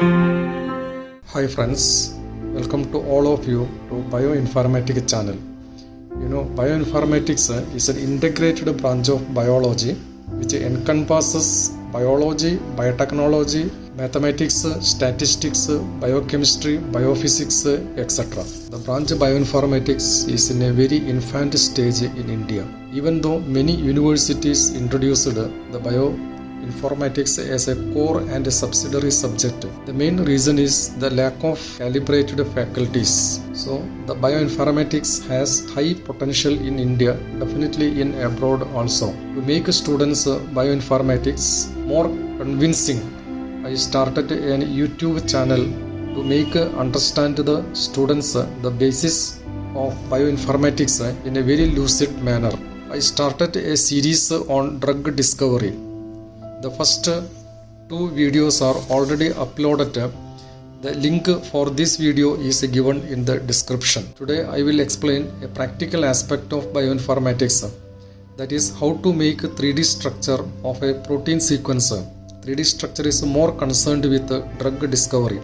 Hi friends, welcome to all of you to Bioinformatics channel. Bioinformatics is an integrated branch of biology which encompasses biology, biotechnology, mathematics, statistics, biochemistry, biophysics, etc. The branch Bioinformatics is in a very infant stage in India. Even though many universities introduced the Bioinformatics as a core and a subsidiary subject, the main reason is the lack of calibrated faculties. So the Bioinformatics has high potential in India, definitely in abroad also. To make students Bioinformatics more convincing, I started a YouTube channel to make understand the students the basis of Bioinformatics in a very lucid manner. I started a series on drug discovery. The first 2 videos are already uploaded. The link for this video is given in the description. Today I will explain a practical aspect of bioinformatics, that is how to make 3D structure of a protein sequence. 3D structure is more concerned with drug discovery.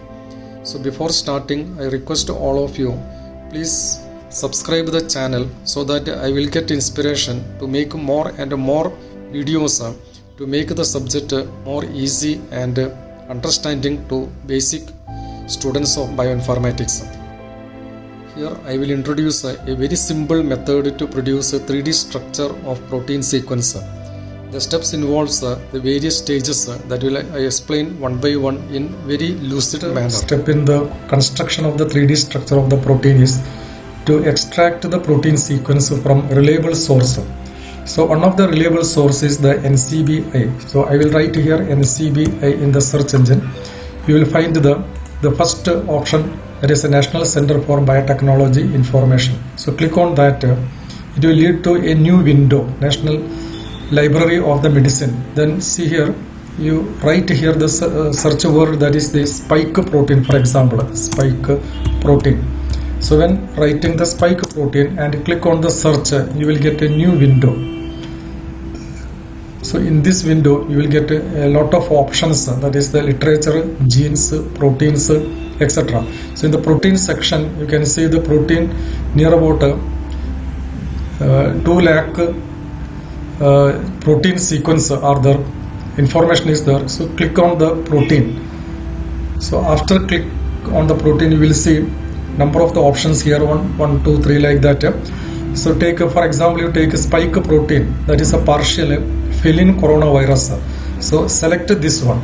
So before starting, I request all of you, please subscribe the channel so that I will get inspiration to make more and more videos to make the subject more easy and understanding to basic students of bioinformatics. Here I will introduce a very simple method to produce a 3D structure of protein sequence. The steps involves the various stages that will I explain one by one in very lucid manner. Step in the construction of the 3D structure of the protein is to extract the protein sequence from reliable source. So one of the reliable source is the NCBI. So I will write here NCBI in the search engine. You will find the first option, that is the National Center for Biotechnology Information. So click on that. It will lead to a new window, National Library of the Medicine. Then see here, you write here the search word, that is the spike protein, for example, spike protein. So when writing the spike protein and click on the search, you will get a new window. So in this window you will get a lot of options, that is the literature, genes, proteins, etc. So in the protein section you can see the protein near about 2 lakh protein sequence are there, information is there. So click on the protein. So after click on the protein you will see number of the options here, 1, 2, 3 like that. So take for example, you take a spike protein, that is a partial feline coronavirus. So select this one.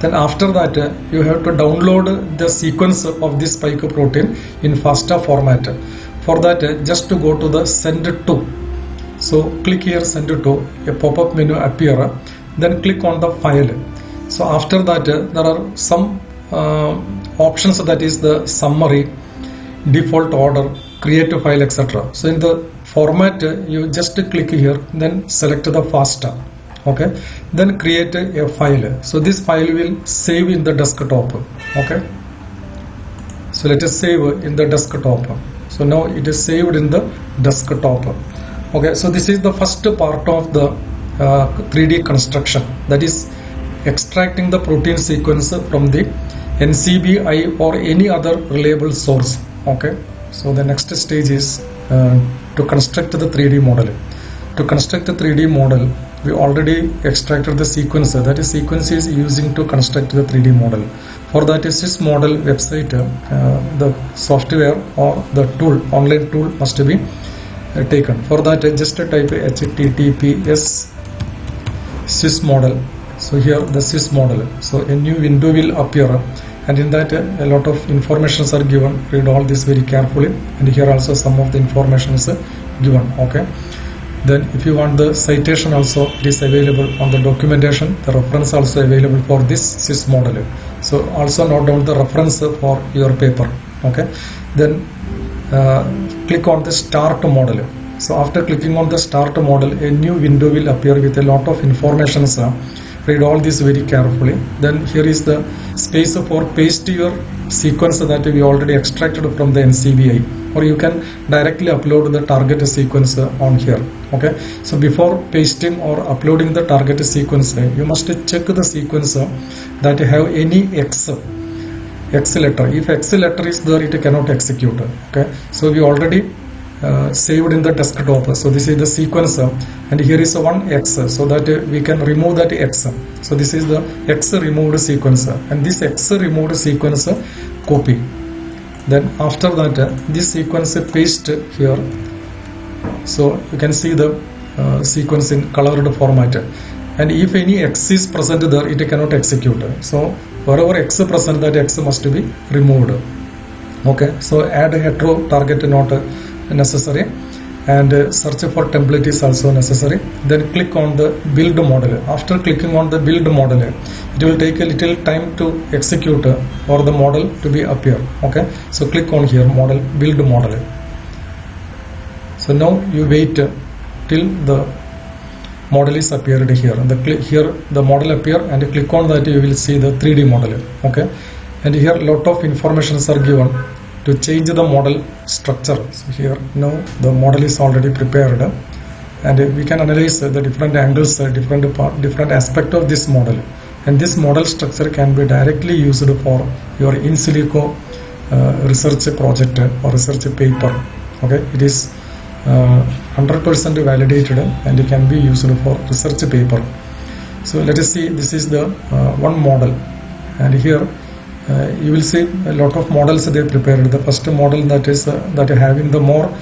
Then after that you have to download the sequence of this spike protein in FASTA format. For that just to go to the send to. So click here send to, a pop-up menu appear, then click on the file. So after that there are some options, that is the summary, default order, create a file, etc. So in the format you just click here, then select the FASTA, okay, then create a file. So this file will save in the desktop, okay. So let us save in the desktop. So now it is saved in the desktop. Okay, so this is the first part of the 3D construction, that is extracting the protein sequence from the NCBI or any other reliable source. Okay, so the next stage is to construct the 3D model. To construct the 3D model, we already extracted the sequence. That is, sequence is using to construct the 3D model. For that, a swiss-model website, the software or the tool, online tool must be taken. For that just type https swiss-model. So here the swiss-model. So a new window will appear, and in that a lot of informations are given. Read all this very carefully, and here also some of the information is given. Okay, then if you want the citation also, it is available on the documentation. The reference also available for this swiss-model. So also note down the reference for your paper. Okay, then click on the start model. So after clicking on the start model, a new window will appear with a lot of information read all this very carefully. Then here is the space for paste your sequence that we already extracted from the NCBI, or you can directly upload the target sequence on here. Okay, so before pasting or uploading the target sequence, you must check the sequence that have any X letter. If X letter is there, it cannot execute. Okay, so we already saved in the desktop. So this is the sequence, and here is one X, so that we can remove that X. So this is the X removed sequence, and this X removed sequence copy. Then after that, this sequence paste here. So you can see the sequence in colored format, and if any X is present there, it cannot execute. So wherever X present, that X must be removed. Okay, so add hetero target not necessary, and search for template is also necessary. Then click on the build model. After clicking on the build model, it will take a little time to execute or the model to be appear. Okay, so click on here model, build model. So now you wait till the model is appeared here. Here the model appear, and click on that, you will see the 3D model. Okay, and here lot of informations are given to change the model structure. So here now the model is already prepared, and we can analyze the different angles, different aspect of this model, and this model structure can be directly used for your in silico research project or research paper. Okay, it is 100% validated, and it can be used for research paper. So let us see, this is the one model, and here you will see a lot of models they prepared. The first model that is that having the more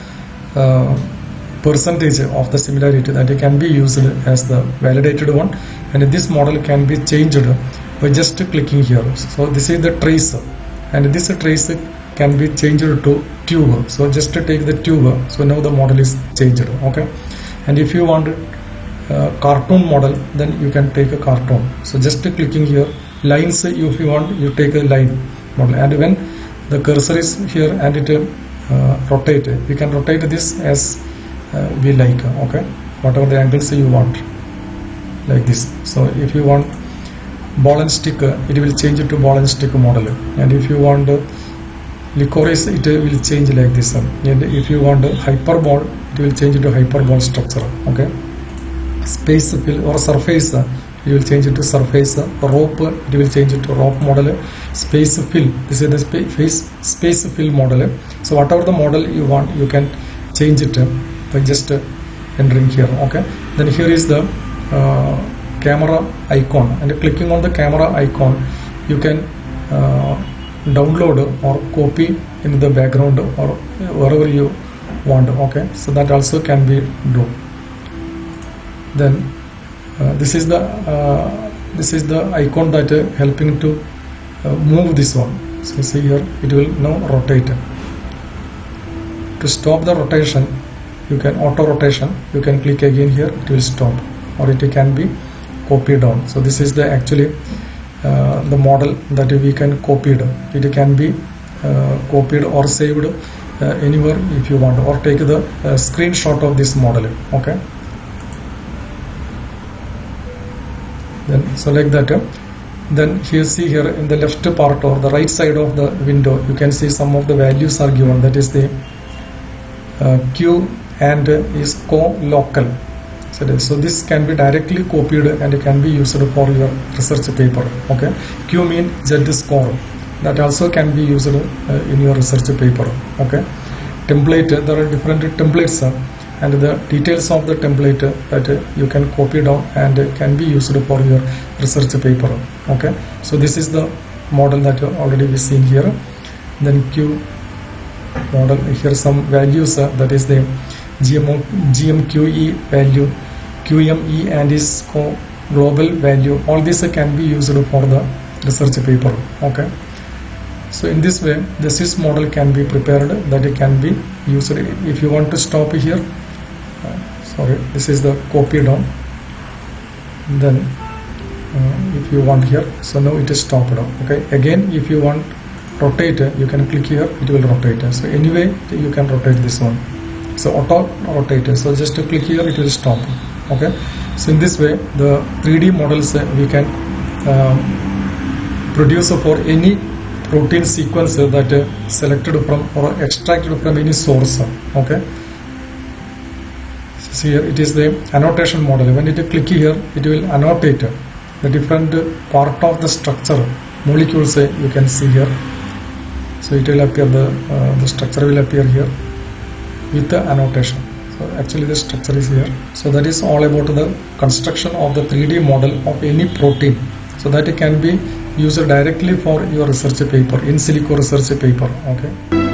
percentage of the similarity, that it can be used as the validated one, and this model can be changed by just clicking here. So this is the trace, and this trace can be changed to tube. So just to take the tube, so now the model is changed. Okay, and if you want cartoon model, then you can take a cartoon. So just clicking here, lines, if you want, you take a line model, and when the cursor is here and it rotate, we can rotate this as we like. Okay, whatever the angles you want, like this. So if you want ball and stick, it will change it to ball and stick model, and if you want licorice, it will change like this, and if you want hyperbole, it will change to hyperbole structure. Okay, space fill or surface, you will change it to surface. Rope, it will change it to rope model. Space fill, this is the space fill model. So whatever the model you want, you can change it by just entering here. Okay, then here is the camera icon, and clicking on the camera icon, you can download or copy in the background or wherever you want. Okay, so that also can be do. Then this is the icon that helping to move this one. So see here, it will now rotate. To stop the rotation, you can auto rotation, you can click again here, it will stop, or it can be copied down. So this is the actually the model that we can copied. It can be copied or saved anywhere if you want, or take the screenshot of this model. Okay, then select that. Then here, see here in the left part or the right side of the window, you can see some of the values are given, that is the Q and is co-local. So this can be directly copied and can be used for your research paper. Okay, Q means Z score, that also can be used in your research paper. Okay, template, there are different templates, and the details of the template that you can copy down and can be used for your research paper. Okay, so this is the model that already we seen here. Then Q model, here some values, that is the GMQE value, QME and is global value. All this can be used for the research paper. Okay, so in this way the sys model can be prepared, that it can be used. If you want to stop here, sorry, this is the copy down. Then if you want here, so now it is stopped. Okay, again if you want rotate, you can click here, it will rotate. So anyway you can rotate this one. it's auto rotate. So just to click here, it will stop. Okay, so in this way the 3D models we can produce for any protein sequence that selected from or extracted from any source. Okay, so here it is the annotation model. When you click here, it will annotate the different part of the structure molecules you can see here. So it will appear, the structure will appear here with the annotation. So actually the structure is here. So that is all about the construction of the 3D model of any protein. So that it can be used directly for your research paper, in silico research paper. Okay.